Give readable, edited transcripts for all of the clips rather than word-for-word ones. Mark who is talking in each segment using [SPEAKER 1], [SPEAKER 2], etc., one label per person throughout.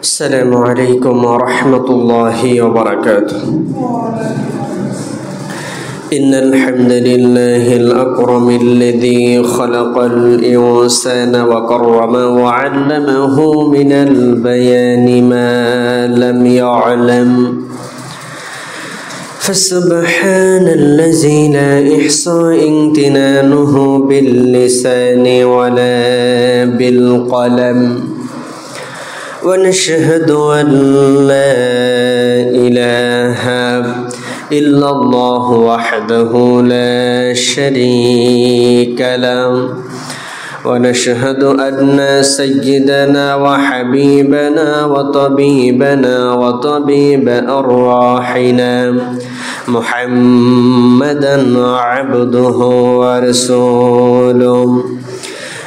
[SPEAKER 1] السلام عليكم ورحمة الله وبركاته. إن الحمد لله الأكرم الذي خلق الإنسان وكرمه وعلمه من البيان ما لم يعلم، فسبحان الذي لا إحصى امتنانه باللسان ولا بالقلم، ونشهد أن لا إله إلا الله وحده لا شريك له، ونشهد أن سيدنا وحبيبنا وطبيبنا وطبيب أرواحنا محمدا عبده ورسوله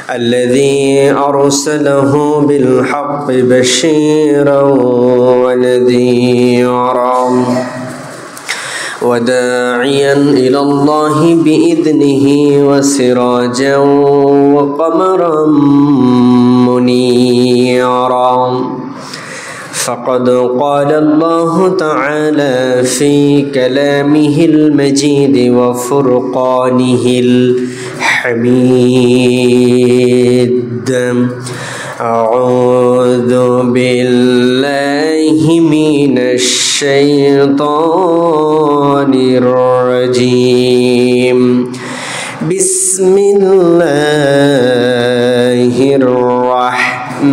[SPEAKER 1] الذي أرسله بالحق بشيرا ونذيرا وداعيا إلى الله بإذنه وسراجا وقمرا منيرا. فقد قال الله تعالى في كلامه المجيد وفرقانه الحميد: أعوذ بالله من الشيطان الرجيم. بسم الله الرحمن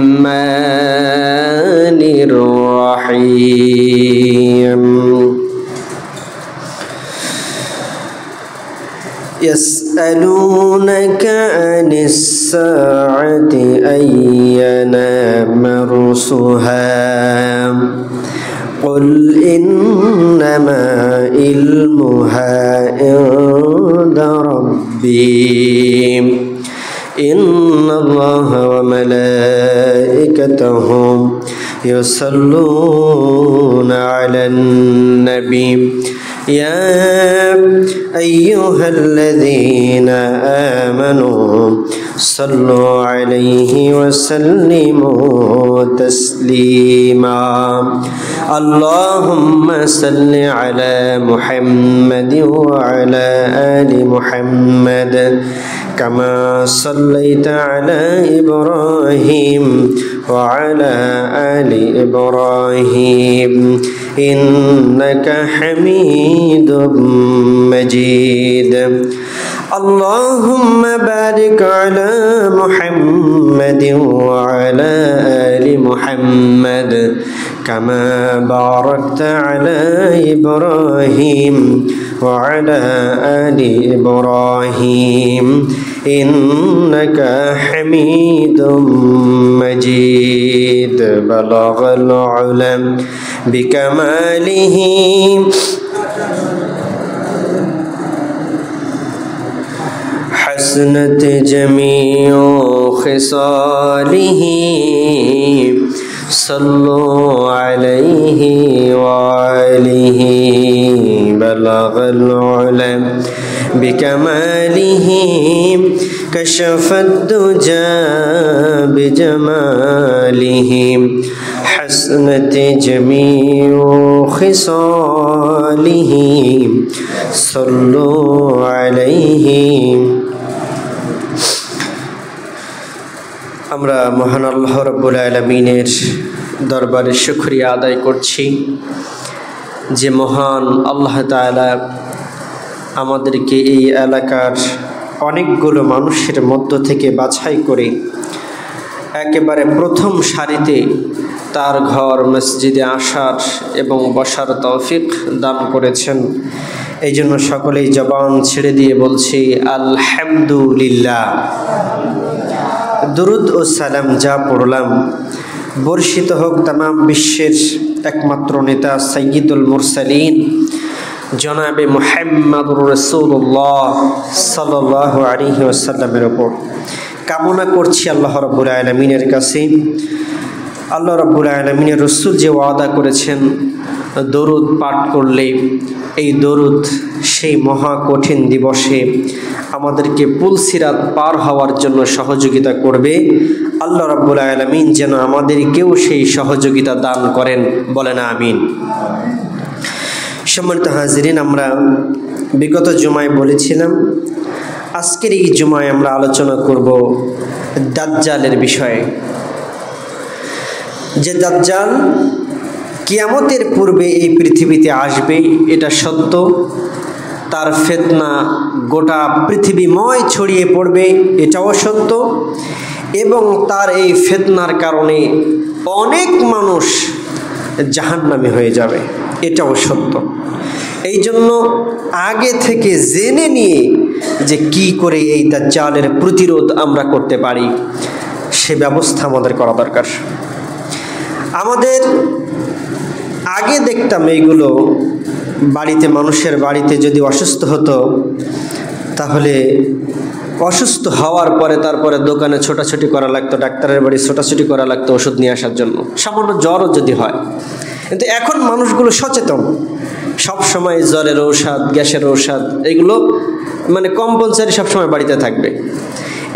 [SPEAKER 1] الرحيم. يسألونك عن الساعة أيان مرسها قل إنما علمها عند ربي إن الله وملائكته يصلون على النبي يا أيها الذين آمنوا صلوا عليه وسلموا تسليما. اللهم صل على محمد وعلى آل محمد كما صليت على إبراهيم وعلى آل إبراهيم إنك حميد مجيد. اللهم بارك على محمد وعلى آل محمد كما باركت على إبراهيم وعلى آل إبراهيم إنك حميد مجيد. بلغ العلم بكماله حسنت جميع خصاله صلوا عليه وآله. بلغ العلم بكماله كشف الدجى بجماله حسنت جميع خصاله صلوا عليه. আমরা মহান আল্লাহ রাব্বুল আলামিনের দরবারে শুকরিয়া আদায় করছি যে মহান আল্লাহ তাআলা আমাদেরকে এই এলাকার অনেকগুলো মানুষের মধ্য থেকে বাছাই করে একেবারে প্রথম সারিতে তার ঘর মসজিদে আসার এবং বসার তৌফিক দান করেছেন। এই জন্য সকলেই জবান ছেড়ে দিয়ে বলছি আলহামদুলিল্লাহ। দুরুদ ও সালাম যা পড়লাম বর্ষিত হোক তামাম বিশ্বের একমাত্র নেতা সাইয়্যিদুল মুরসালিন জনাবে মুহাম্মদুর রাসূলুল্লাহ সাল্লাল্লাহু আলাইহি ওয়াসাল্লামের উপর। কামনা করছি আল্লাহ রাব্বুল আলামিনের কাছে, আল্লাহ রাব্বুল আলামিনের রাসূল যে ওয়াদা করেছেন দরুদ পাঠ করলে এই দরুদ সেই মহা কঠিন দিবসে আমাদেরকে পুলসিরাত পার হওয়ার জন্য সহযোগিতা করবে। আল্লাহ রাব্বুল আলামিন যেন আমাদেরকেও সেই সহযোগিতা দান করেন, বলেন আমিন। সম্মানিত হাজিরিন, আমরা বিগত জুমায় বলেছিলাম আজকের এই জুমায় আমরা আলোচনা করব দাজ্জালের বিষয়ে। যে দাজ্জাল কিয়ামতের পূর্বে এই পৃথিবীতে আসবে এটা সত্য, তার ফিতনা গোটা পৃথিবীময় ছড়িয়ে পড়বে এটাও সত্য, এবং তার এই ফিতনার কারণে অনেক মানুষ জাহান্নামী হয়ে যাবে এটাও সত্য। এই জন্য আগে থেকে জেনে নিয়ে যে কি করে এই দাজ্জালের প্রতিরোধ আমরা করতে পারি সে ব্যবস্থা আমাদের করা দরকার। আমাদের আগে দেখতাম এইগুলো বাড়িতে, মানুষের বাড়িতে যদি অসুস্থ হতো তাহলে অসুস্থ হওয়ার পরে তারপরে দোকানে ছোটাছুটি করা লাগতো, ডাক্তারের বাড়ি ছোটাছুটি করা লাগতো ওষুধ নিয়ে আসার জন্য, সামান্য জ্বরও যদি হয়। কিন্তু এখন মানুষগুলো সচেতন, সব সময় জ্বরের ঔষধ, গ্যাসের ঔষধ এগুলো মানে কম্পালসারি সবসময় বাড়িতে থাকবে।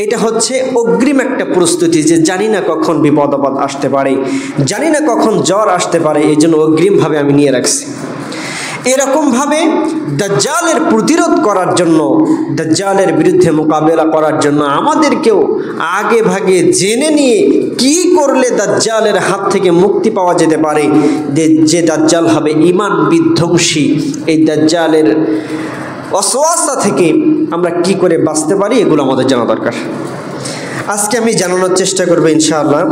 [SPEAKER 1] এটা হচ্ছে অগ্রিম একটা প্রস্তুতি যে জানি না কখন বিপদ আপদ আসতে পারে, জানি না কখন জ্বর আসতে পারে, এই জন্য অগ্রিমভাবে আমি নিয়ে রাখছি। এরকমভাবে দাজ্জালের প্রতিরোধ করার জন্য, দাজ্জালের বিরুদ্ধে মোকাবেলা করার জন্য আমাদেরকেও আগে ভাগে জেনে নিয়ে কি করলে দাজ্জালের হাত থেকে মুক্তি পাওয়া যেতে পারে, যে দাজ্জাল হবে ঈমান বিধ্বংসী, এই দাজ্জালের ওয়াসওয়াসা থেকে আমরা কি করে বাঁচতে পারি এগুলো আমাদের জানা দরকার। আজকে আমি জানানোর চেষ্টা করব ইনশাআল্লাহ।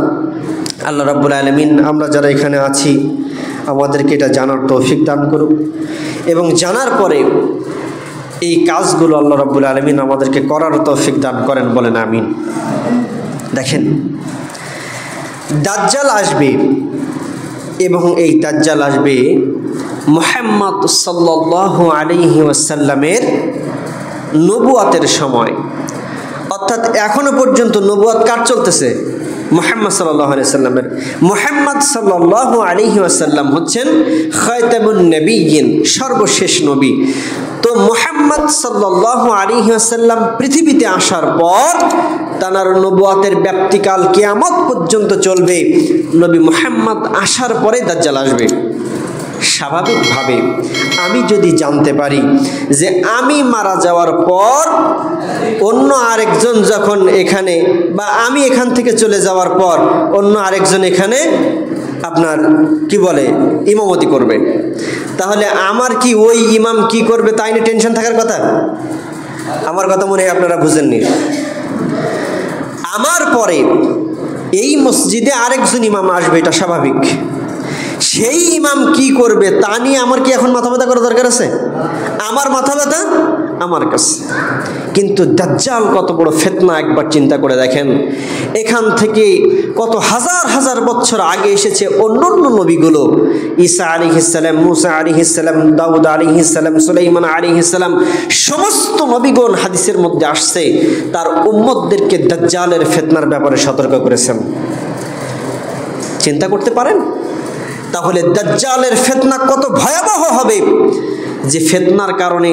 [SPEAKER 1] আল্লাহ রাব্বুল আলামিন আমরা যারা এখানে আছি আমাদেরকে এটা জানার তৌফিক দান করুক, এবং জানার পরে এই কাজগুলো আল্লাহ রাব্বুল আলামিন আমাদেরকে করার তৌফিক দান করেন, বলেন আমিন। দেখেন, দাজ্জাল আসবে এবং এই দাজ্জাল আসবে মুহাম্মদ সাল্লাল্লাহু আলাইহি ওয়াসাল্লামের নবুয়াতের সময়, অর্থাৎ এখনো পর্যন্ত নবুয়াত কার চলতেছে? মুহাম্মদ সাল্লাল্লাহু আলাইহি ওয়াসাল্লামের। মুহাম্মদ সাল্লাল্লাহু আলাইহি ওয়াসাল্লাম হচ্ছেন খাতামুন নবিয়্যিন, সর্বশেষ নবী। তো মুহাম্মদ সাল্লাল্লাহু আলাইহি ওয়াসাল্লাম পৃথিবীতে আসার পর তার নবুয়াতের ব্যাপ্তিকাল কিয়ামত পর্যন্ত চলবে। নবী মুহাম্মদ আসার পরে দাজ্জাল আসবে। স্বাভাবিকভাবে আমি যদি জানতে পারি যে আমি মারা যাওয়ার পর অন্য আরেকজন যখন এখানে, বা আমি এখান থেকে চলে যাওয়ার পর অন্য আরেকজন এখানে আপনার কি বলে ইমামতি করবে, তাহলে আমার কি ওই ইমাম কি করবে তাই নিয়ে টেনশন থাকার কথা? আমার কথা মনে হয় আপনারা বুঝেননি। আমার পরে এই মসজিদে আরেকজন ইমাম আসবে, এটা স্বাভাবিক। সেই ইমাম কি করবে তা নিয়ে আমার কি এখন মাথা ব্যথা করা দরকার আছে? আমার মাথা ব্যথা আমার কাছে। কিন্তু দাজ্জাল কত বড় ফিতনা একবার চিন্তা করে দেখেন। এখান থেকে কত হাজার হাজার বছর আগে এসেছে অন্যান্য নবীগুলো, ঈসা আলাইহিস সালাম, মুসা আলাইহিস সালাম, দাউদ আলাইহিস সালাম, সুলাইমান আলাইহিস সালাম, সমস্ত নবীগণ হাদিসের মধ্যে আসছে তার উম্মতদেরকে দাজ্জালের ফিতনার ব্যাপারে সতর্ক করেছেন। চিন্তা করতে পারেন? তাহলে দাজ্জালের ফিতনা কত ভয়াবহ হবে, যে ফিতনার কারণে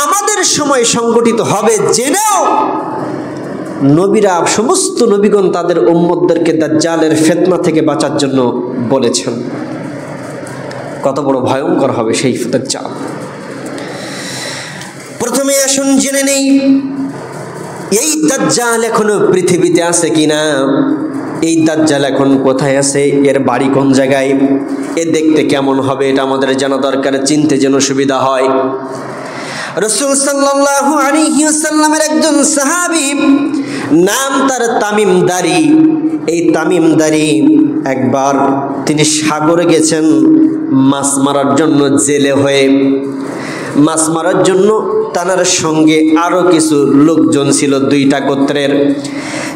[SPEAKER 1] আমাদের সময় সংগঠিত হবে জেনেও নবীরা, সমস্ত নবীগণ তাদের উম্মতদেরকে দাজ্জালের ফিতনা থেকে বাঁচার জন্য বলেছেন। কত বড় ভয়ঙ্কর হবে সেই দাজ্জাল। প্রথমে আসুন জেনে নেই এই দাজ্জাল এখনো পৃথিবীতে আছে কিনা, এই দাজ্জাল এখন কোথায় আছে, এর বাড়ি কোন জায়গায়, এ দেখতে কেমন হবে এটা আমাদের জানা দরকার, চিনতে যেন সুবিধা হয়। রাসূল সাল্লাল্লাহু আলাইহি ওয়াসাল্লামের একজন সাহাবী, নাম তার তামিম দারি। এই তামিম দারি একবার তিনি সাগরে গেছেন মাছ মারার জন্য, জেলে হয়ে মাছ মারার জন্য। তার সঙ্গে আরও কিছু লোকজন ছিল, দুইটা গোত্রের।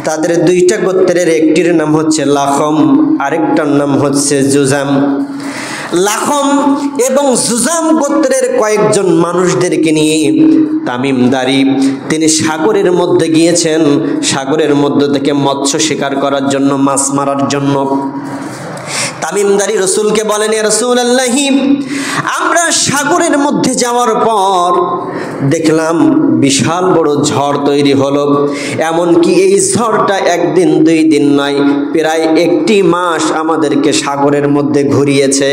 [SPEAKER 1] তাদের দুইটা গোত্রের একটির নাম হচ্ছে লাখম, আরেকটার নাম হচ্ছে জুজাম। লাখম এবং জুজাম গোত্রের কয়েকজন মানুষদেরকে নিয়ে তামিম দারি তিনি সাগরের মধ্যে গিয়েছেন, সাগরের মধ্যে থেকে মৎস্য শিকার করার জন্য, মাছ মারার জন্য। তামিমদারি রসুলকে বলেন, ইয়া রাসূলুল্লাহ, আমরা সাগরের মধ্যে যাওয়ার পর দেখলাম বিশাল বড় ঝড় তৈরি হলো। এমনকি এই ঝড়টা একদিন দুই দিন নয়, প্রায় একটি মাস আমাদেরকে সাগরের মধ্যে ঘুরিয়েছে।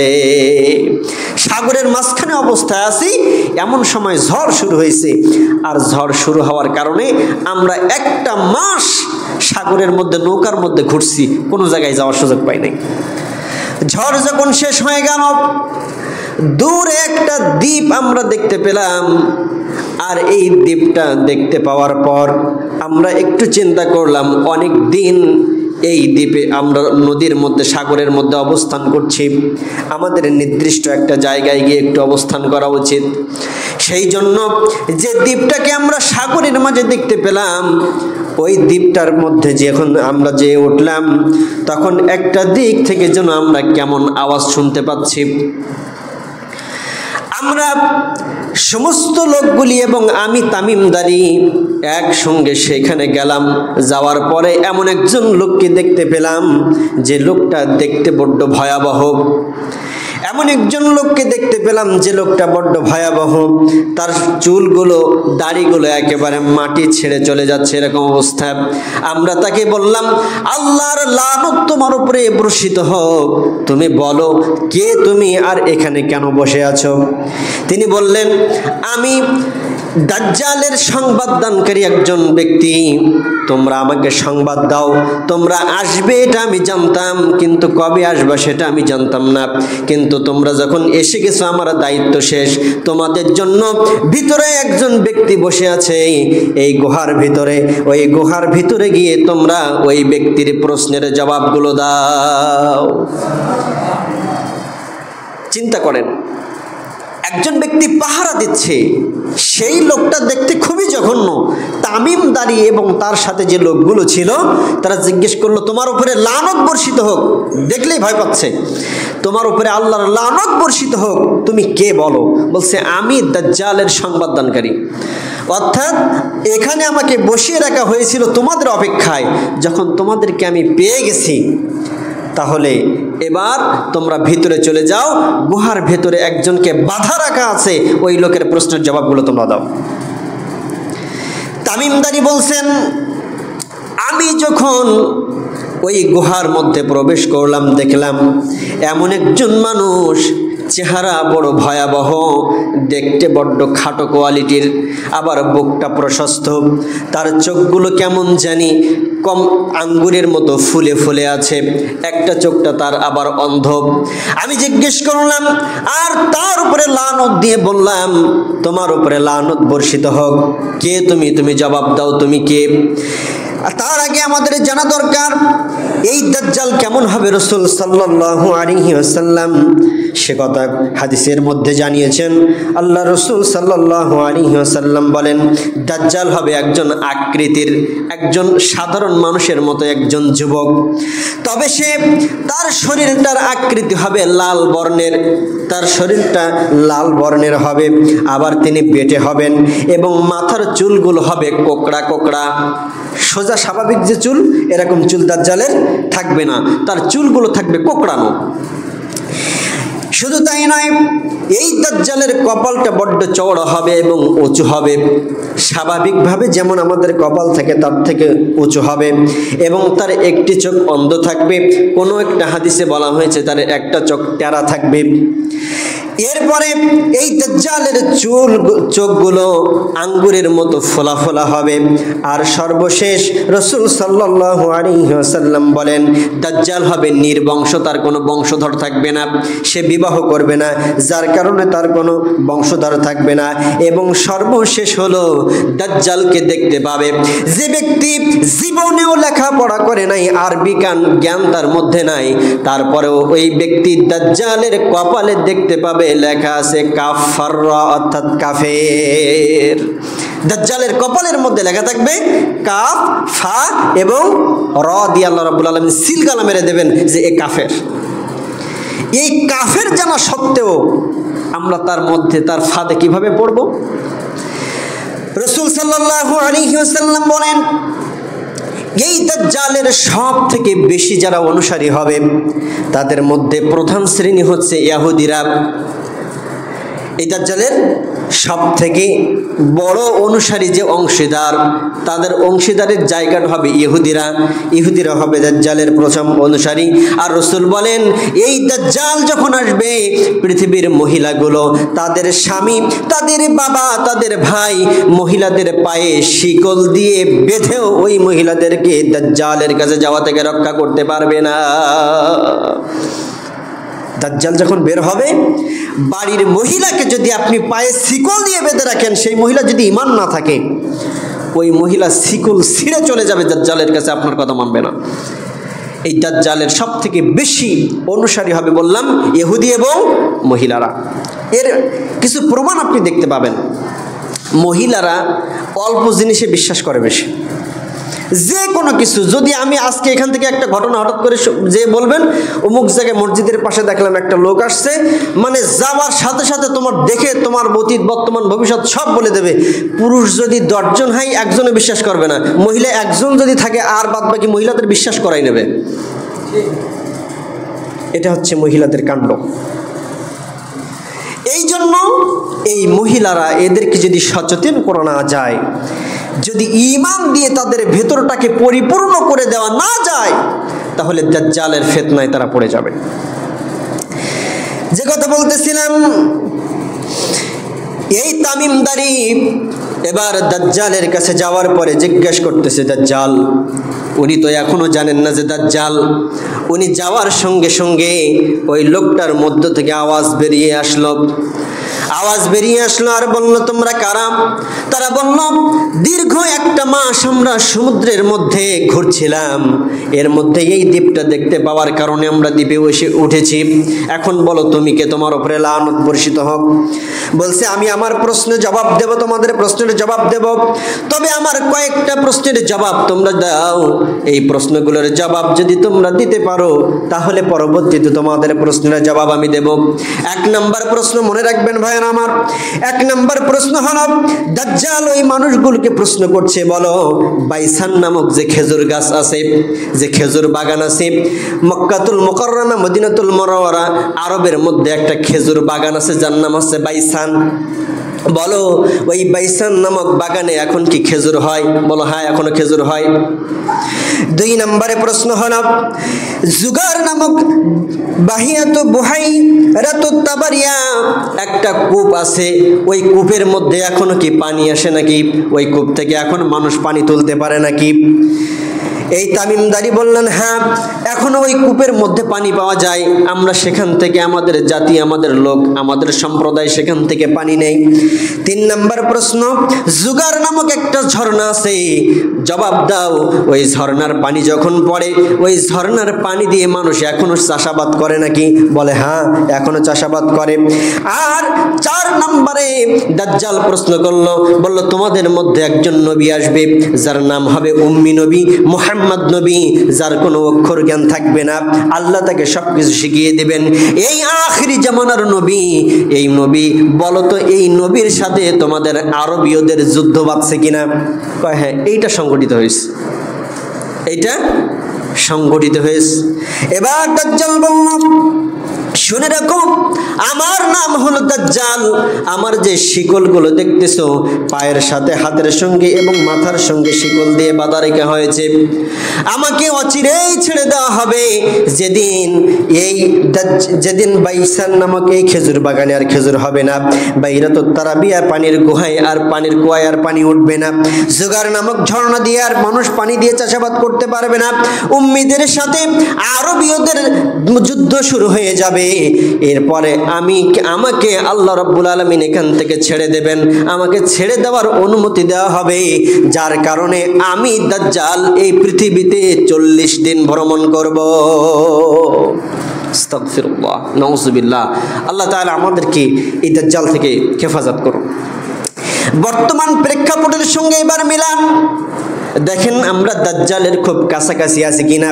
[SPEAKER 1] সাগরের মাঝখানে অবস্থায় আছি, এমন সময় ঝড় শুরু হয়েছে। আর ঝড় শুরু হওয়ার কারণে আমরা একটা মাস সাগরের মধ্যে নৌকার মধ্যে ঘুরছি, কোনো জায়গায় যাওয়ার সুযোগ পাই নাই। ঝড় যখন শেষ হয়ে গেল, দূরে একটা দ্বীপ আমরা দেখতে পেলাম। আর এই দ্বীপটা দেখতে পাওয়ার পর আমরা একটু চিন্তা করলাম, অনেক দিন এই দ্বীপে আমরা নদীর মধ্যে সাগরের মধ্যে অবস্থান করছি, আমাদের নির্দিষ্ট একটা জায়গায় গিয়ে একটু অবস্থান করা উচিত। সেই জন্য যে দ্বীপটাকে আমরা সাগরের মাঝে দেখতে পেলাম, ওই দ্বীপটার মধ্যে যখন আমরা যে উঠলাম, তখন একটা দিক থেকে যেন আমরা কেমন আওয়াজ শুনতে পাচ্ছি। আমরা সমস্ত লোকগুলি এবং আমি তামিমদারি একসঙ্গে সেখানে গেলাম। যাওয়ার পরে এমন একজন লোককে দেখতে পেলাম যে লোকটা দেখতে বড্ড ভয়াবহ। এমন একজন লোককে দেখতে পেলাম যে লোকটা বড্ড ভয়াবহ। তার চুলগুলো, দাড়িগুলো একেবারে মাটি ছেড়ে চলে যাচ্ছে, এরকম অবস্থা। আমরা তাকে বললাম, আল্লাহর লানত তোমার উপরে বর্ষিত হোক, তুমি বলো কে তুমি, আর এখানে কেন বসে আছো? তিনি বললেন, আমি দাজ্জালের সংবাদদানকারী একজন ব্যক্তি, তোমরা আমাকে সংবাদ দাও। তোমরা আসবে এটা আমি জানতাম, কিন্তু কবে আসবে সেটা আমি জানতাম না। কিন্তু তোমরা যখন এসে গেছো, আমার দায়িত্ব শেষ। তোমাদের জন্য ভিতরে একজন ব্যক্তি বসে আছে এই গুহার ভিতরে। ওই গুহার ভিতরে গিয়ে তোমরা ওই ব্যক্তির প্রশ্নের জবাবগুলো দাও। চিন্তা করেন, একজন ব্যক্তি পাহারা দিচ্ছে, সেই লোকটা দেখতে খুবই জঘন্য। তামিমদারি এবং তার সাথে যে লোকগুলো ছিল, তারা জিজ্ঞেস করলো, তোমার উপরে লানত বর্ষিত হোক, দেখলেই ভয় পাচ্ছে, তোমার উপরে আল্লাহর লানত বর্ষিত হোক, তুমি কে বলো? বলছে, আমি দাজ্জালের সংবাদদানকারী। অর্থাৎ এখানে আমাকে বসিয়ে রাখা হয়েছিল তোমাদের অপেক্ষায়। যখন তোমাদেরকে আমি পেয়ে গেছি, তাহলে এবার তোমরা ভিতরে চলে যাও। গুহার ভেতরে একজনকে বাধা রাখা আছে, ওই লোকের প্রশ্নের জবাবগুলো তোমরা দাও। তামিমদারি বলছেন, আমি যখন ওই গুহার মধ্যে প্রবেশ করলাম, দেখলাম এমন একজন মানুষ, চেহারা বড় ভয়াবহ, দেখতে বড্ড খাটো কোয়ালিটির, আবার বুকটা প্রশস্ত, তার চোখগুলো কেমন জানি কম আঙ্গুরের মতো ফুলে ফুলে আছে, একটা চোখটা তার আবার অন্ধ। আমি জিজ্ঞেস করলাম, আর তার উপরে লানত দিয়ে বললাম, তোমার উপরে লানত বর্ষিত হোক, কে তুমি? তুমি জবাব দাও, তুমি কে? তার আগে আমাদের জানা দরকার এই দাজ্জাল কেমন হবে। রাসূল সাল্লাল্লাহু আলাইহি ওয়াসাল্লাম সে কথা হাদিসের মধ্যে জানিয়েছেন। আল্লাহ রাসূল সাল্লাল্লাহু আলাইহি ওয়াসাল্লাম বলেন, দাজ্জাল হবে একজন আকৃতির, একজন সাধারণ মানুষের মতো একজন যুবক। তবে সে, তার শরীরটার আকৃতি হবে লাল বর্ণের, তার শরীরটা লাল বর্ণের হবে। আবার তিনি বেটে হবেন এবং মাথার চুলগুলো হবে কোকড়া কোকড়া, সোজা স্বাভাবিক যে চুল, এরকম চুল দাজ্জালের থাকবে না, তার চুলগুলো থাকবে কোকড়ানো। শুধু তাই নয়, এই দাজ্জালের কপালটা বড্ড চওড়া হবে এবং উঁচু হবে, স্বাভাবিকভাবে যেমন আমাদের কপাল থাকে তার থেকে উঁচু হবে, এবং তার একটি চোখ অন্ধ থাকবে। কোনো একটা হাদিসে বলা হয়েছে তার একটা চোখ টেরা থাকবে। এরপরে এই দাজ্জালের চোখগুলো আঙ্গুরের মতো ফোলা ফোলা হবে। আর সর্বশেষ রাসূল সাল্লাল্লাহু আলাইহি ওয়াসাল্লাম বলেন, দাজ্জাল হবে নির্বংশ, তার কোনো বংশধর থাকবে না, সে বিবাহ করবে না, যার কারণে তার কোনো বংশধর থাকবে না। এবং সর্বশেষ হলো, দাজ্জালকে দেখতে পাবে যে ব্যক্তি জীবনেও লেখাপড়া করে নাই, আরবি জ্ঞান তার মধ্যে নাই, তারপরেও ওই ব্যক্তি দাজ্জালের কপালে দেখতে পাবে লেখা আছে কাফার, অর্থাৎ কাফের। দাজ্জালের কপালের মধ্যে লেখা থাকবে কাফ, ফা এবং র দিয়ে আল্লাহ রাব্বুল আলামিন সিল গালা মেরে দেবেন যে এ কাফের। এই কাফের জানা সত্ত্বেও আমরা তার মধ্যে তার ফাঁদে কিভাবে পড়ব? রাসূল সাল্লাল্লাহু আলাইহি ওয়াসাল্লাম বলেন, এই দাজ্জালের সব থেকে বেশি যারা অনুসারী হবে তাদের মধ্যে প্রধান শ্রেণী হচ্ছে ইহুদিরা। এই দাজ্জালের সব থেকে বড় অনুসারী যে অংশীদার, তাদের অংশীদারের জায়গাটা হবে ইহুদিরা। ইহুদিরা হবে দাজ্জালের প্রথম অনুসারী। আর রাসূল বলেন, এই দাজ্জাল যখন আসবে, পৃথিবীর মহিলাগুলো তাদের স্বামী, তাদের বাবা, তাদের ভাই, মহিলাদের পায়ে শিকল দিয়ে বেঁধেও ওই মহিলাদেরকে দাজ্জালের কাছে যাওয়া থেকে রক্ষা করতে পারবে না। দাজ্জাল যখন বের হবে, বাড়ির মহিলাকে যদি আপনি পায়ে শিকল দিয়ে বেঁধে রাখেন, সেই মহিলা যদি ঈমান না থাকে, ওই মহিলা শিকল ছিঁড়ে চলে যাবে দাজ্জালের কাছে, আপনার কথা মানবে না। এই দাজ্জালের সব থেকে বেশি অনুসারী হবে বললাম ইহুদি এবং মহিলারা। এর কিছু প্রমাণ আপনি দেখতে পাবেন। মহিলারা অল্প জিনিসে বিশ্বাস করে বেশি। যে কোনো কিছু, যদি আমি আজকে এখান থেকে একটা ঘটনা হঠাৎ করে যে বলবেন অমুক জায়গায় মসজিদের পাশে দেখলাম একটা লোক আসছে, মানে যাওয়ার সাথে সাথে তোমার দেখে তোমার অতীত বর্তমান ভবিষ্যৎ সব বলে দেবে। পুরুষ যদি 10 জন হয়, একজনে বিশ্বাস করবে না। মহিলা একজন যদি থাকে, আর বাদ বাকি মহিলাদের বিশ্বাস করাই নেবে। এটা হচ্ছে মহিলাদের কাণ্ড। এই জন্য এই মহিলারা, এদেরকে যদি সচেতন করা না যায়, যদি ঈমান দিয়ে তাদের ভেতরটাকে পরিপূর্ণ করে দেওয়া না যায়, তাহলে দাজ্জালের ফিতনায় তারা পড়ে যাবে। যে কথা বলতেছিলাম, এই তামিমদারি এবার দাজ্জালের কাছে যাওয়ার পরে জিজ্ঞেস করতেছে, দাজ্জাল, উনি তো এখনো জানেন না যে দাজ্জাল। উনি যাওয়ার সঙ্গে সঙ্গে ওই লোকটার মধ্য থেকে আওয়াজ বেরিয়ে আসলো। আর বলল, তোমরা কারা? তারা বলল, দীর্ঘ একটা মাস আমরা সমুদ্রের মধ্যে ঘুরছিলাম, এর মধ্যে এই দ্বীপটা দেখতে পাওয়ার কারণে আমরা দ্বীপে এসে উঠেছি। এখন বলো তুমি কে? তোমার উপরে লানত বর্ষিত হোক। বলছে, আমি আমার প্রশ্নের জবাব দেব, তোমাদের প্রশ্নের জবাব দেব, তবে আমার কয়েকটা প্রশ্নের জবাব তোমরা দাও। এই প্রশ্নগুলোর জবাব যদি তোমরা দিতে পারো, তাহলে পরবর্তীতে তোমাদের প্রশ্নের জবাব আমি দেব। 1 নম্বর প্রশ্ন মনে রাখবেন ভাই আমার। 1 নম্বর প্রশ্ন হলো, দাজ্জাল ওই মানুষগুলোকে প্রশ্ন করছে, বলো, বাইসান নামক যে খেজুর গাছ আছে, যে খেজুর বাগান আছে, মক্কাতুল মুকাররমা, মদিনাতুল মুনাওয়ারা, আরবের মধ্যে একটা খেজুর বাগান আছে যার নাম হচ্ছে বাইসান। বলো, ওই বাইসান নামক বাগানে এখন কি খেজুর হয়? বলো, হ্যাঁ, এখনো খেজুর হয়। 2 নম্বরে প্রশ্ন হলো, জুগার নামক বাহিয়াত বুহাইরাতুত তাবারিয়া একটা কূপ আছে, ওই কূপের মধ্যে এখনো কি পানি আসে নাকি? ওই কূপ থেকে এখন মানুষ পানি তুলতে পারে নাকি? এই তামিমদারি বললেন, হ্যাঁ, এখনো ওই কূপের মধ্যে পানি পাওয়া যায়, আমরা সেখান থেকে, আমাদের জাতি, আমাদের লোক, আমাদের সম্প্রদায় সেখান থেকে পানি নেই। 3 নম্বর প্রশ্ন, জুগার নামক একটা ঝর্ণা আছে, জবাব দাও, ওই ঝর্ণার পানি যখন পড়ে, ওই ঝর্ণার পানি দিয়ে মানুষ এখনো চাষাবাদ করে নাকি? বলে, হ্যাঁ, এখনো চাষাবাদ করে। আর 4 নম্বরে দাজ্জাল প্রশ্ন করলো, বলল, তোমাদের মধ্যে একজন নবী আসবে যার নাম হবে উম্মি নবী, মুহাম্মদ নবী, যার কোনো অক্ষর জ্ঞান থাকবে না, আল্লাহ তাকে সবকিছু শিখিয়ে দেবেন। এই আখিরি জামানার নবী, এই নবী, বলো তো এই নবীর সাথে তোমাদের আরবীয়দের যুদ্ধ বাঁধছে কিনা? কয়, হ্যাঁ, এইটা সংগঠিত হয়েছে, এইটা সংগঠিত হয়েছে। এবার দাজ্জাল বলল, শুনে রাখো, আমার নাম হলো দাজ্জাল। আমার যে শিকলগুলো দেখতেছো, পায়ের সাথে, হাতের সঙ্গে এবং মাথার সঙ্গে শিকল দিয়ে বাঁধা রেখে হয়েছে, আমাকে অচিরেই ছেড়ে দেওয়া হবে। যেদিন বাইসান নামক এই খেজুর বাগানে আর খেজুর হবে না, বাইরাতুত তারাবিয়া পানির গুহায় আর পানির কুয়ায় আর পানি উঠবে না, জুগার নামক ঝর্ণা দিয়ে আর মানুষ পানি দিয়ে চাষাবাদ করতে পারবে না, উম্মিদের সাথে আরবীয়দের যুদ্ধ শুরু হয়ে যাবে। এরপরে আমাকে আল্লাহ রাব্বুল আলামিন এখান থেকে ছেড়ে দেবেন, আমাকে ছেড়ে দেওয়ার অনুমতি দেওয়া হবে, যার কারণে আমি দাজ্জাল এই পৃথিবীতে 40 দিন ভ্রমণ করব। আস্তাগফিরুল্লাহ, নাউযুবিল্লাহ। আল্লাহ তাআলা আমাদেরকে এই দাজ্জাল থেকে হেফাজত করুন। বর্তমান প্রেক্ষাপটের সঙ্গে এবার মিলান। দেখেন আমরা দাজ্জালের খুব কাছাকাছি আছি কিনা।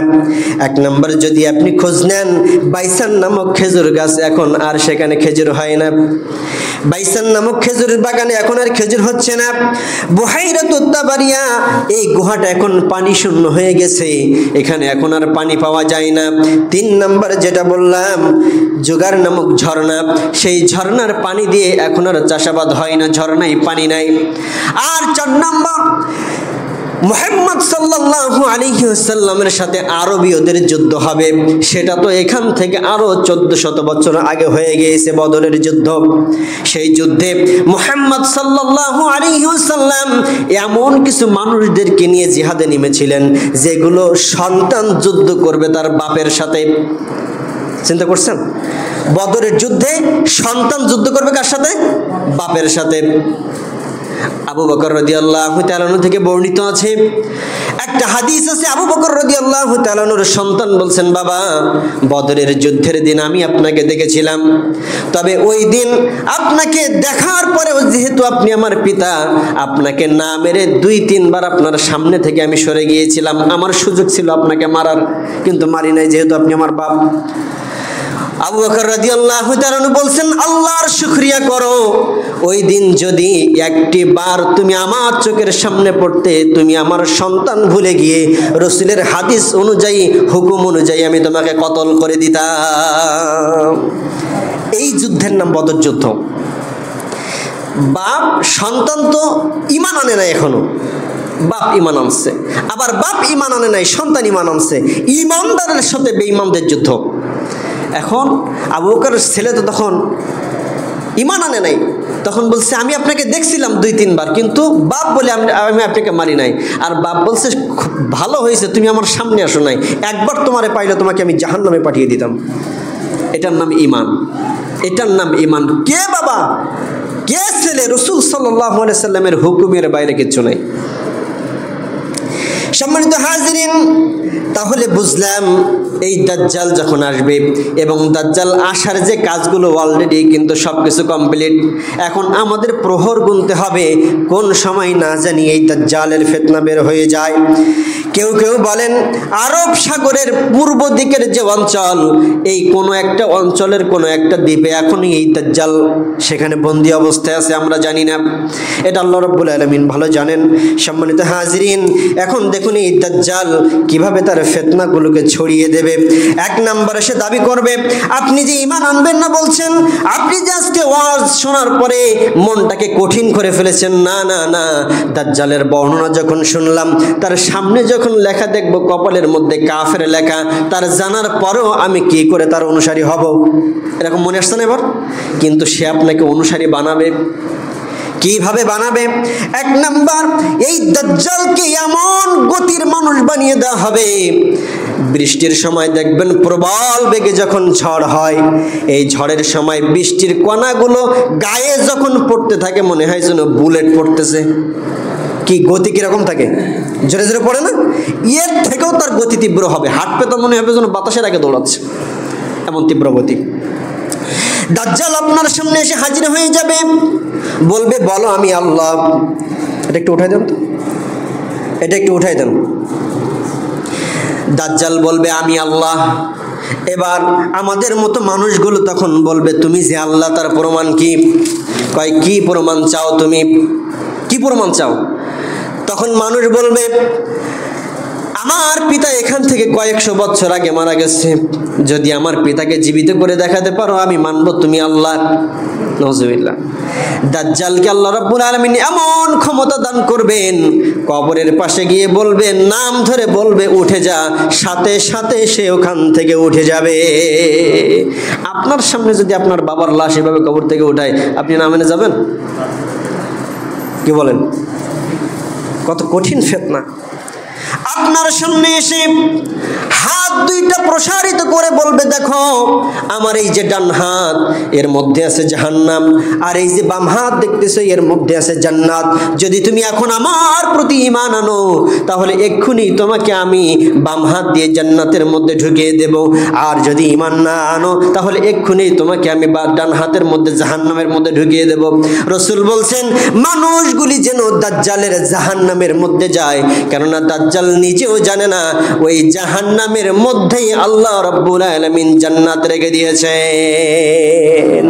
[SPEAKER 1] এক নম্বর যদি আপনি খোঁজ নেন, বাইসান নামক খেজুর গাছ এখন আর সেখানে খেজুর হয় না। বাইসান নামক খেজুরের বাগানে এখন আর খেজুর হচ্ছে না। বুহাইরাতুত তাবারিয়া, এই গুহাটা এখন পানি শূন্য হয়ে গেছে, এখানে এখন আর পানি পাওয়া যায় না। 3 নম্বর যেটা বললাম, জোগার নামক ঝর্ণা, সেই ঝর্ণার পানি দিয়ে এখন আর চাষাবাদ হয় না, ঝর্ণায় পানি নাই। আর 4 নম্বর, মুহাম্মদ সাল্লাল্লাহু আলাইহি ওয়াসাল্লামের সাথে আরবীয়দের যুদ্ধ হবে, সেটা তো এখান থেকে আরো 1400 বছর আগে হয়ে গিয়েছে, বদরের যুদ্ধ। সেই যুদ্ধে মুহাম্মদ সাল্লাল্লাহু আলাইহি ওয়াসাল্লাম এমন কিছু মানুষদেরকে নিয়ে জিহাদে নেমেছিলেন যেগুলো সন্তান যুদ্ধ করবে তার বাপের সাথে। চিন্তা করছেন, বদরের যুদ্ধে সন্তান যুদ্ধ করবে কার সাথে? বাপের সাথে। আবু বকর রাদিয়াল্লাহু তাআলা থেকে বর্ণিত আছে, একটা হাদিস আছে, আবু বকর রাদিয়াল্লাহু তাআলার সন্তান বলছেন, বাবা বদরের যুদ্ধের দিন আমি আপনাকে দেখেছিলাম, তবে ওই দিন আপনাকে দেখার পরেও যেহেতু আপনি আমার পিতা, আপনাকে না মেরে 2-3 বার আপনার সামনে থেকে আমি সরে গিয়েছিলাম। আমার সুযোগ ছিল আপনাকে মারার, কিন্তু মারি নাই যেহেতু আপনি আমার বাপ। আবু বকর রাদিয়াল্লাহু তাআলা বলছেন, আল্লাহর শুকরিয়া করো, ওই দিন যদি একটি বার তুমি আমার চোখের সামনে পড়তে, তুমি আমার সন্তান ভুলে গিয়ে রাসূলের হাদিস অনুযায়ী, হুকুম অনুযায়ী আমি তোমাকে কতল করে দিতাম। এই যুদ্ধের নাম বদর যুদ্ধ। বাপ সন্তান তো ঈমান আনে না, এখনো বাপ ঈমান আনছে, আবার বাপ ঈমান আনে নাই, সন্তান ঈমান আনছে, ঈমানদারের সাথে বেঈমানদের যুদ্ধ। এখন আবু বকরের ছেলে তো তখন ঈমান আনে নাই, তখন বলছে আমি আপনাকে দেখছিলাম 2-3 বার, কিন্তু বাপ বলে আমি আপনাকে মারি নাই। আর বাপ বলছে ভালো হয়েছে তুমি আমার সামনে আসো নাই, একবার তোমারে পাইলে তোমাকে আমি জাহান্নামে পাঠিয়ে দিতাম। এটার নাম ঈমান, এটার নাম ঈমান। কে বাবা, কে ছেলে? রাসূল সাল্লাল্লাহু আলাইহি সাল্লামের হুকুমের বাইরে কিছু নাই। সম্মানিত হাজিরিন, তাহলে বুঝলাম এই দাজ্জাল যখন আসবে, এবং দাজ্জাল আসার যে কাজগুলো অলরেডি কিন্তু সবকিছু কমপ্লিট। এখন আমাদের প্রহর গুনতে হবে, কোন সময় না জানি এই দাজ্জালের ফিতনা বের হয়ে যায়। কেউ কেউ বলেন আরব সাগরের পূর্ব দিকের যে অঞ্চল, এই কোনো একটা অঞ্চলের কোনো একটা দ্বীপে এখনই এই দাজ্জাল সেখানে বন্দী অবস্থায় আছে, আমরা জানি না, এটা আল্লাহ রাব্বুল আলামিন ভালো জানেন। সম্মানিত হাজিরিন, এখন দেখুন এই দাজ্জাল কিভাবে তার ফিতনাগুলোকে ছড়িয়ে দেবে। 1 নম্বরে সে দাবি করবে, আপনি যে ঈমান আনবেন না বলছেন, আপনি যে আজকে ওয়াজ শোনার পরে মনটাকে কঠিন করে ফেলেছেন, না না না, দাজ্জালের বর্ণনা যখন শুনলাম, তার সামনে যখন লেখা দেখব কপালের মধ্যে কাফের লেখা, তার জানার পরেও আমি কি করে তার অনুসারী হব? এরকম মনে আসছে না এবার? কিন্তু সে আপনাকে অনুসারী বানাবে। কিভাবে বানাবে? 1 নাম্বার, এই দাজ্জালকে এমন গতির মানুষ বানিয়ে দেওয়া হবে, বৃষ্টির সময় দেখবেন প্রবল বেগে যখন ঝড় হয়, এই ঝড়ের সময় বৃষ্টির কণাগুলো গায়ে যখন পড়তে থাকে মনে হয় যেন বুলেট পড়তেছে। কি গতি কিরকম থাকে? জোরে জোরে পড়ে না? এর থেকেও তার গতি তীব্র হবে, হাঁটতে তো মনে হবে যেন বাতাসের আগে দৌড়াচ্ছে, এমন তীব্র গতি। দাজ্জাল আপনার সামনে এসে হাজির হয়ে যাবে, বলবে বলো আমি আল্লাহ। এটা একটু উঠাই দেন তো, এটা একটু উঠাই দেন। দাজ্জাল বলবে আমি আল্লাহ। এবার আমাদের মতো মানুষগুলো তখন বলবে তুমি যে আল্লাহ তার প্রমাণ কি? কয় কি প্রমাণ চাও তুমি, কি প্রমাণ চাও? তখন মানুষ বলবে আমার পিতা এখান থেকে কয়েকশো বছর আগে মারা গেছে, যদি আমার পিতাকে জীবিত করে দেখাতে পারো আমি মানব তুমি আল্লাহ। নাউজুবিল্লাহ। দাজ্জালকে আল্লাহ রাব্বুল আলামিন এমন ক্ষমতা দান করবেন, কবরের পাশে গিয়ে বলবে, নাম ধরে বলবে উঠে যা, সাথে সাথে সে ওখান থেকে উঠে যাবে। আপনার সামনে যদি আপনার বাবার লাশ এভাবে কবর থেকে উঠায়, আপনি না মেনে যাবেন? কি বলেন? কত কঠিন ফিতনা। আপনার সামনে এসে হাত দুইটা প্রসারিত করে বলবে, দেখো আমার এই যে ডান হাত এর মধ্যে আছে জাহান্নাম, আর এই যে বাম হাত দেখতেছো এর মধ্যে আছে জান্নাত। যদি তুমি এখন আমার প্রতি ঈমান আনো তাহলে এক্ষুনি তোমাকে আমি বাম হাত দিয়ে জান্নাতের মধ্যে ঢুকিয়ে দেব, আর যদি ঈমান না আনো তাহলে এক্ষুনি তোমাকে আমি ডান হাতের মধ্যে জাহান্নামের মধ্যে ঢুকিয়ে দেব। রাসূল বলছেন মানুষগুলি যেন দাজ্জালের জাহান্নামের মধ্যে যায়, কেননা দাজ্জাল নিজেও জানে না ওই জাহান্নামের মধ্যেই আল্লাহ রাব্বুল আলামিন জান্নাত রেখে দিয়েছেন।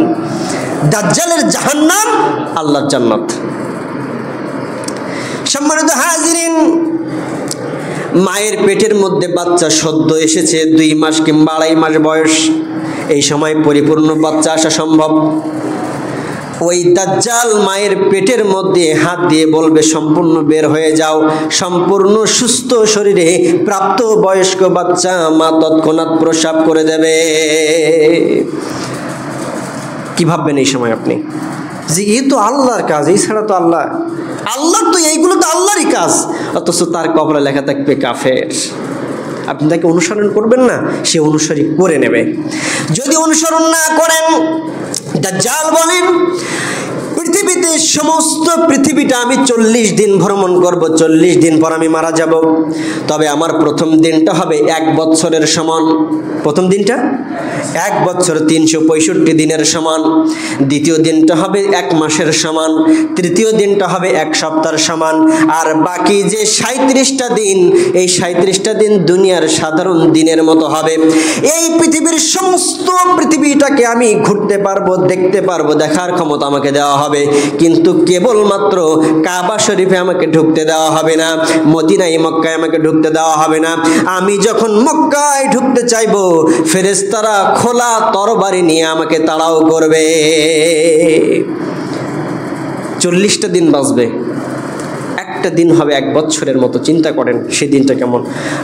[SPEAKER 1] দাজ্জালের জাহান্নাম, আল্লাহর জান্নাত। সম্মানিত হাজিরিন, মায়ের পেটের মধ্যে বাচ্চা সদ্য এসেছে 2 মাস কিংবা 2.5 মাস বয়স, এই সময় পরিপূর্ণ বাচ্চা আসা সম্ভব। ওই দাজ্জাল মায়ের পেটের মধ্যে হাত দিয়ে বলবে সম্পূর্ণ বের হয়ে যাও। সম্পূর্ণ সুস্থ শরীরে প্রাপ্ত বয়স্ক বাচ্চা মা তৎক্ষণাৎ প্রসাব করে দেবে। কি ভাববেন এই সময় আপনি যে এই তো আল্লাহর কাজ, এই ছাড়া তো আল্লাহ তো এইগুলো তো আল্লাহরই কাজ, অথচ তার কপালে লেখা থাকবে কাফের। আপনি তাকে অনুসরণ করবেন না, সে অনুসরণ করে নেবে। যদি অনুসরণ না করেন, দাজ্জাল বলেন পৃথিবীতে সমস্ত পৃথিবীটা আমি 40 দিন ভ্রমণ করব, 40 দিন পর আমি মারা যাব। তবে আমার প্রথম দিনটা হবে 1 বছরের সমান। প্রথম দিনটা 1 বছর 365 দিনের সমান। দ্বিতীয় দিনটা হবে 1 মাসের সমান। তৃতীয় দিনটা হবে 1 সপ্তাহের সমান। আর বাকি যে 37টা দিন, এই 37টা দিন দুনিয়ার সাধারণ দিনের মতো হবে। এই পৃথিবীর সমস্ত পৃথিবীটাকে আমি ঘুরতে পারবো, দেখতে পারবো, দেখার ক্ষমতা আমাকে দেওয়া হবে, কিন্তু কেবলমাত্র কাবা শরীফে আমাকে ঢুকতে দেওয়া হবে না, মদিনায় মক্কায় আমাকে ঢুকতে দেওয়া হবে না। আমি যখন মক্কায় ঢুকতে চাইবো, ফেরেশতারা খোলা তরবারি নিয়ে আমাকে তাড়াও করবে। 40টা দিন বাঁচবে, একটা দিন হবে 1 বছরের মতো। চিন্তা করেন সেই দিনটা কেমন।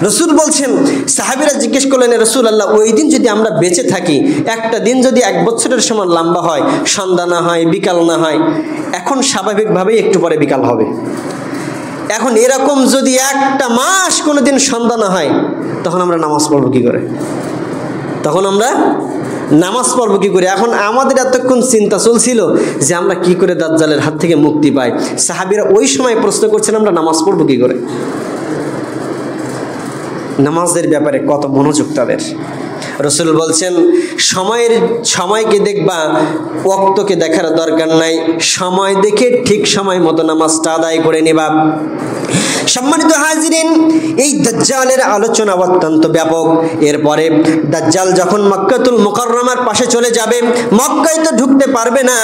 [SPEAKER 1] রাসূল বলছেন, সাহাবীরা জিজ্ঞেস করলেন, রাসূলুল্লাহ ওই দিন যদি আমরা বেঁচে থাকি, একটা দিন যদি 1 বছরের সমান লম্বা হয়, সন্ধ্যা না হয়, বিকাল না হয়, এখন স্বাভাবিকভাবেই একটু পরে বিকাল হবে। এখন এরকম যদি 1টা মাস কোনোদিন সন্ধ্যা না হয়, তখন আমরা নামাজ পড়ব কি করে? এখন আমাদের এতক্ষণ চিন্তা চলছিল যে আমরা কি করে দাজ্জালের হাত থেকে মুক্তি পাই। সাহাবীরা ওই সময় প্রশ্ন করছেন আমরা নামাজ পড়ব কি করে। নামাজের ব্যাপারে কত মনোযোগ তাদের। রাসূল বলছেন সময়কে দেখবা, ওয়াক্তকে দেখার দরকার নাই, সময় দেখে ঠিক সময় মতো নামাজটা আদায় করে নেবা। সম্মানিত হাজিরিন, এই দাজ্জালের আলোচনা অত্যন্ত ব্যাপক। এরপরে দাজ্জাল যখন মক্কাতুল মুকাররমার পাশে চলে যাবে, মক্কায় তো ঢুকতে পারবে না,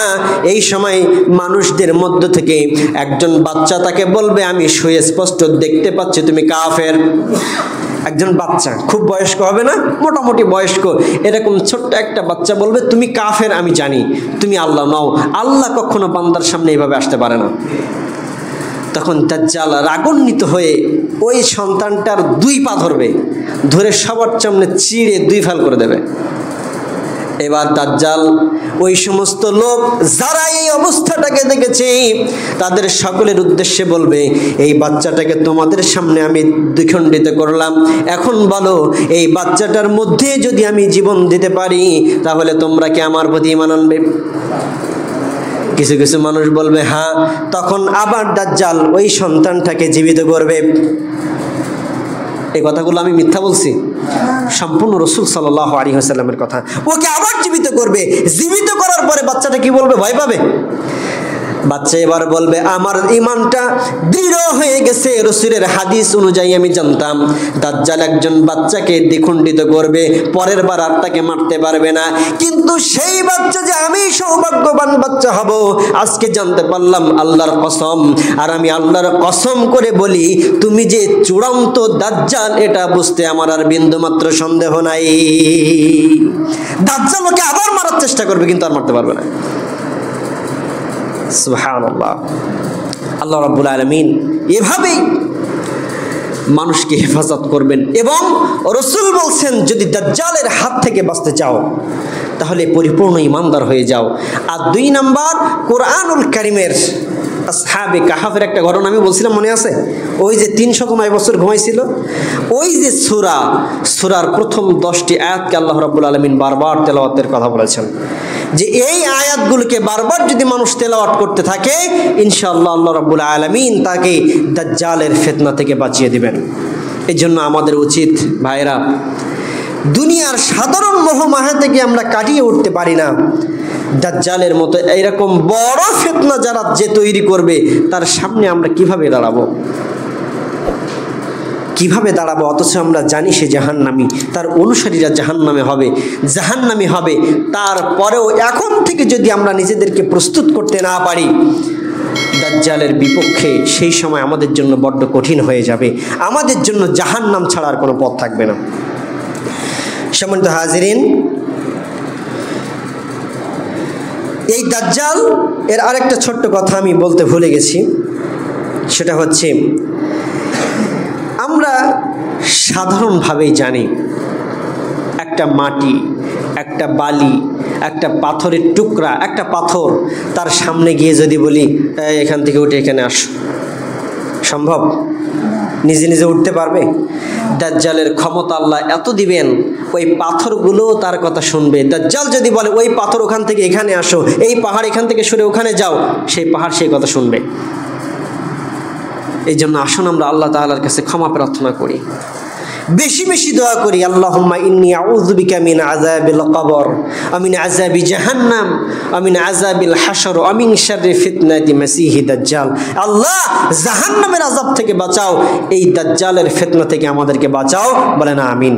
[SPEAKER 1] এই সময় মানুষদের মধ্য থেকে একজন বাচ্চা তাকে বলবে, আমি সুস্পষ্ট দেখতে পাচ্ছি তুমি কাফের। একজন বাচ্চা, খুব বয়স্ক হবে না, মোটামুটি বয়স্ক, এরকম ছোট্ট একটা বাচ্চা বলবে তুমি কাফের, আমি জানি তুমি আল্লাহ নও। আল্লাহ কখনো বান্দার সামনে এইভাবে আসতে পারে না। তখন দাজ্জাল রাগান্বিত হয়ে ওই সন্তানটার 2 পা ধরবে, ধরে সবার সামনে চিড়ে 2 ফাল করে দেবে। এবার দাজ্জাল ওই সমস্ত লোক যারা এই অবস্থাটাকে দেখেছে তাদের সকলের উদ্দেশ্যে বলবে, এই বাচ্চাটাকে তোমাদের সামনে আমি দ্বিখণ্ডিত করলাম, এখন বলো এই বাচ্চাটার মধ্যে যদি আমি জীবন দিতে পারি তাহলে তোমরা কি আমার প্রতি ঈমান আনবে? কিছু কিছু মানুষ বলবে হ্যাঁ। তখন আবার দাজ্জাল ওই সন্তানটাকে জীবিত করবে। এই কথাগুলো আমি মিথ্যা বলছি? সম্পূর্ণ রাসূল সাল্লাল্লাহু আলাইহি ওয়াসাল্লামের কথা। ওকে আবার জীবিত করবে। জীবিত করার পরে বাচ্চাটা কি বলবে? ভয় পাবে। বাচ্চা এবার বলবে আমার ঈমানটা দৃঢ় হয়ে গেছে। রাসূলের হাদিস অনুযায়ী আমি জানতাম দাজ্জাল একজন বাচ্চাকে দ্বিখণ্ডিত করবে, পরের বার আর তাকে মারতে পারবে না, কিন্তু সেই বাচ্চা যে আমি সৌভাগ্যবান বাচ্চা হব আজকে জানতে পারলাম, আল্লাহর কসম। আর আমি আল্লাহর কসম করে বলি, তুমি যে চূড়ান্ত দাজ্জাল এটা বুঝতে আমার আর বিন্দুমাত্র সন্দেহ নাই। দাজ্জাল ওকে আবার মারার চেষ্টা করবে, কিন্তু আর মারতে পারবে না। সুবহানাল্লাহ। আল্লাহ রাব্বুল আলামিন এভাবেই মানুষকে হেফাজত করবেন। এবং রাসূল বলছেন যদি দাজ্জালের হাত থেকে বাঁচতে চাও তাহলে পরিপূর্ণ ঈমানদার হয়ে যাও। আর 2 নাম্বার, কোরআনুল কারীমের আসহাবে কাহাফের একটা ঘটনা আমি বলছিলাম, মনে আছে? ওই যে 300 বছর ঘুমাইছিল, ওই যে সূরার প্রথম 10টি আয়াতকে আল্লাহ রাব্বুল আলামিন বারবার তেলাওয়াতের কথা বলেছেন, যে এই আয়াতগুলোকে বারবার যদি মানুষ তেলাওয়াত করতে থাকে ইনশাআল্লাহ আল্লাহ রাব্বুল আলামিন তাকে দাজ্জালের ফিতনা থেকে বাঁচিয়ে দিবেন। এই জন্য আমাদের উচিত ভাইরা, দুনিয়ার সাধারণ মোহমায়া থেকে আমরা কাটিয়ে উঠতে পারি না, দাজ্জালের মতো এইরকম বড় ফিতনা যারা যে তৈরি করবে তার সামনে আমরা কিভাবে দাঁড়াবো? অথচ আমরা জানি সে জাহান্নামী, তার অনুসারীরা জাহান্নামী হবে। তারপরেও এখন থেকে যদি আমরা নিজেদেরকে প্রস্তুত করতে না পারি দাজ্জালের বিপক্ষে, সেই সময় আমাদের জন্য বড্ড কঠিন হয়ে যাবে, আমাদের জন্য জাহান্নাম ছাড়ার কোনো পথ থাকবে না। সম্মানিত হাজিরিন, এই দাজ্জাল এর আরেকটা ছোট্ট কথা আমি বলতে ভুলে গেছি, সেটা হচ্ছে আমরা সাধারণভাবেই জানি একটা মাটি, একটা বালি, একটা পাথরের টুকরা, একটা পাথর তার সামনে গিয়ে যদি বলি এখান থেকে উঠে এখানে আস, সম্ভব? নিজে নিজে উঠতে পারবে? দাজ্জালের ক্ষমতা আল্লাহ এত দিবেন, ওই পাথরগুলো তার কথা শুনবে। দাজ্জাল যদি বলে ওই পাথর ওখান থেকে এখানে আসো, এই পাহাড় এখান থেকে সরে ওখানে যাও, সেই পাহাড় সেই কথা শুনবে। এই জন্য আসুন আমরা আল্লাহ তাআলার কাছে ক্ষমা প্রার্থনা করি, বেশি বেশি দোয়া করি, আল্লাহুম্মা ইন্নী আউযু বিকা মিন আযাবিল কবর, আমিন আযাবি জাহান্নাম, আমিন আযাবিল হাশর, আমিন শাররি ফিতনাতি মাসিহি দাজ্জাল। আল্লাহ জাহান্নামের আযাব থেকে বাঁচাও, এই দাজ্জালের ফিতনা থেকে আমাদেরকে বাঁচাও, বলেন আমিন।